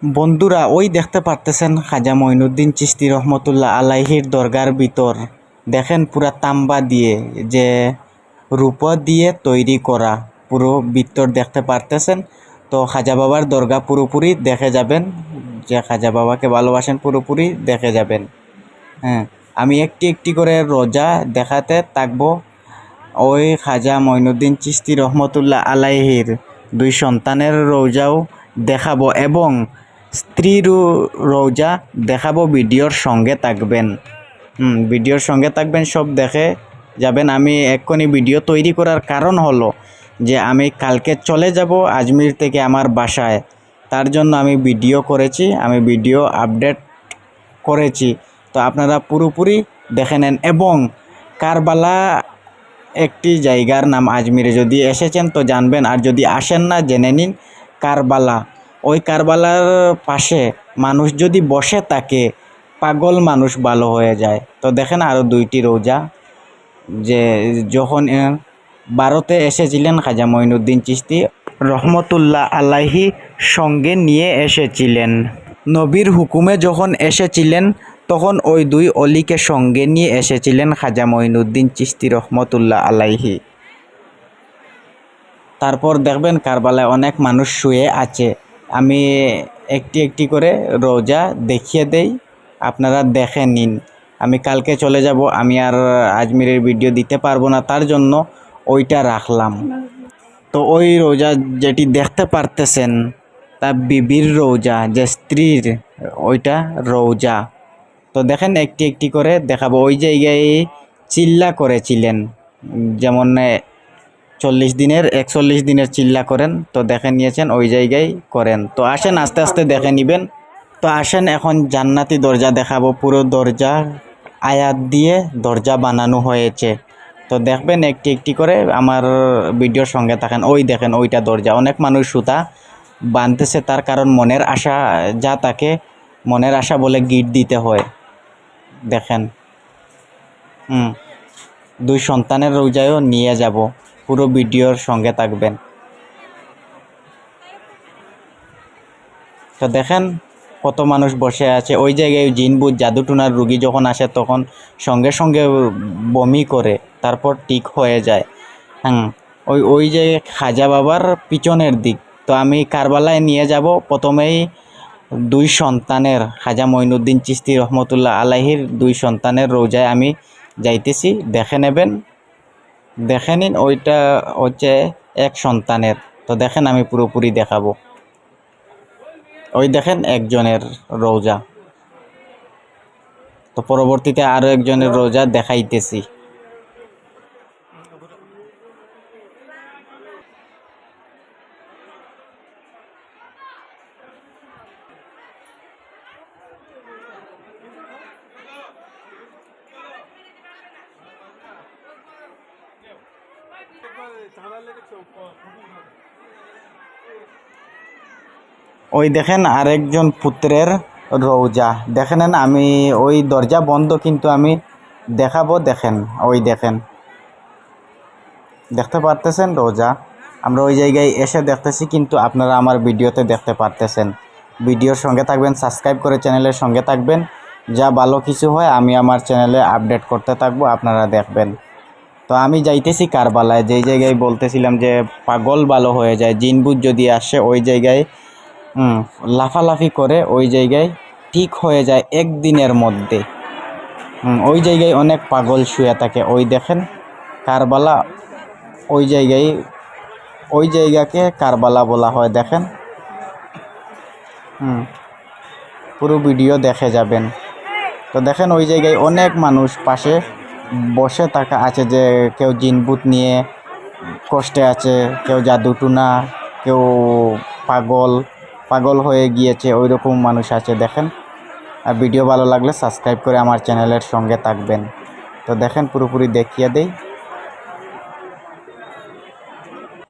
বন্ধুরা, ওই দেখতে পারতেছেন খাজা মঈনুদ্দিন চিশতি রহমতুল্লাহ আলাইহির দরগার ভিতর দেখেন পুরা তাম্বা দিয়ে যে রূপা দিয়ে তৈরি করা পুরো ভিতর দেখতে পারতেছেন। তো খাজা বাবার দরগা পুরোপুরি দেখে যাবেন, যে খাজা বাবাকে ভালোবাসেন পুরোপুরি দেখে যাবেন। হ্যাঁ, আমি একটি একটি করে রোজা দেখাতে থাকবো। ওই খাজা মঈনুদ্দিন চিশতি রহমতুল্লাহ আলাইহির দুই সন্তানের রোজাও দেখাবো এবং স্ত্রীর রোজা দেখাবো। ভিডিওর সঙ্গে থাকবেন, ভিডিওর সঙ্গে থাকবেন, সব দেখে যাবেন। আমি এক্ষুনি ভিডিও তৈরি করার কারণ হলো যে আমি কালকে চলে যাব আজমির থেকে আমার বাসায়, তার জন্য আমি ভিডিও করেছি, আমি ভিডিও আপডেট করেছি। তো আপনারা পুরোপুরি দেখে নেন। এবং কারবালা একটি জায়গার নাম, আজমিরে যদি এসেছেন তো জানবেন, আর যদি আসেন না জেনে নিন কারবালা। ওই কারবালার পাশে মানুষ যদি বসে থাকে পাগল মানুষ ভালো হয়ে যায়। তো দেখেন আরও দুইটি রোজা, যে যখন ভারতে এসেছিলেন খাজা মঈনুদ্দিন চিশতি রহমতুল্লাহ আলাইহি সঙ্গে নিয়ে এসেছিলেন। নবীর হুকুমে যখন এসেছিলেন তখন ওই দুই অলিকে সঙ্গে নিয়ে এসেছিলেন খাজা মঈনুদ্দিন চিশতি রহমতুল্লাহ আলাইহি। তারপর দেখবেন কারবালায় অনেক মানুষ শুয়ে আছে। আমি একটি একটি করে রোজা দেখিয়ে দেই, আপনারা দেখে নিন। আমি কালকে চলে যাব, আমি আর আজমিরের ভিডিও দিতে পারবো না, তার জন্য ওইটা রাখলাম। তো ওই রোজা যেটি দেখতে পারতেছেন তা বিবির রোজা, যে স্ত্রীর ওইটা রোজা। তো দেখেন একটি একটি করে দেখাবো। ওই জায়গায় চিল্লা করেছিলেন, যেমন 40 দিনের 41 দিনের চিল্লা করেন, তো দেখে নিয়েছেন ওই জায়গায় করেন। তো আসেন আস্তে আস্তে দেখে নেবেন। তো আসেন এখন জান্নাতি দরজা দেখাবো। পুরো দরজা আয়াত দিয়ে দরজা বানানো হয়েছে, তো দেখবেন একটি একটি করে, আমার ভিডিওর সঙ্গে থাকেন। ওই দেখেন ওইটা দরজা, অনেক মানুষ সুতা বাঁধতেছে, তার কারণ মনের আশা যা তাকে মনের আশা বলে গিট দিতে হয়। দেখেন দুই সন্তানের রোজায়ও নিয়ে যাব, পুরো ভিডিওর সঙ্গে থাকবেন। তো দেখেন কত মানুষ বসে আছে। ওই জায়গায় জিনবুত জাদুটুনার রুগী যখন আসে তখন সঙ্গে সঙ্গে বমি করে, তারপর ঠিক হয়ে যায়। ওই যে খাজা বাবার পিছনের দিক। তো আমি কারবালায় নিয়ে যাব। প্রথমেই দুই সন্তানের, খাজা মঈনুদ্দিন চিশতি রহমতুল্লাহ আলাইহির দুই সন্তানের রোজায় আমি যাইতেছি, দেখে নেবেন, দেখে নিন। ওইটা হচ্ছে এক সন্তানের। তো দেখেন আমি পুরোপুরি দেখাবো। ওই দেখেন একজনের রোজা, তো পরবর্তীতে আরো একজনের রোজা দেখাইতেছি। ওই দেখেন আরেকজন পুত্রের রোজা, দেখে নেন। আমি ওই দরজা বন্ধ, কিন্তু আমি দেখাবো। দেখেন ওই দেখেন, দেখতে পারতেছেন রোজা। আমরা ওই জায়গায় এসে দেখতেছি, কিন্তু আপনারা আমার ভিডিওতে দেখতে পারতেছেন। ভিডিওর সঙ্গে থাকবেন, সাবস্ক্রাইব করে চ্যানেলের সঙ্গে থাকবেন। যা ভালো কিছু হয় আমি আমার চ্যানেলে আপডেট করতে থাকবো, আপনারা দেখবেন। তো আমি যাইতেছি কারবালায়, যেই জায়গায় বলতেছিলাম যে পাগল ভালো হয়ে যায়, জিনবুত যদি আসে ওই জায়গায় লাফালাফি করে, ওই জায়গায় ঠিক হয়ে যায় একদিনের মধ্যে। ওই জায়গায় অনেক পাগল শুয়ে থাকে। ওই দেখেন কারবালা, ওই জায়গায়, ওই জায়গাকে কারবালা বলা হয়। দেখেন পুরো ভিডিও দেখে যাবেন। তো দেখেন ওই জায়গায় অনেক মানুষ পাশে বসে থাকা আছে, যে কেউ জিনবুত নিয়ে কষ্টে আছে, কেউ জাদুটুনা, কেউ পাগল হয়ে গিয়েছে, ওই রকম মানুষ আছে। দেখেন, আর ভিডিও ভালো লাগলে সাবস্ক্রাইব করে আমার চ্যানেলের সঙ্গে থাকবেন। তো দেখেন পুরোপুরি দেখিয়ে দেই।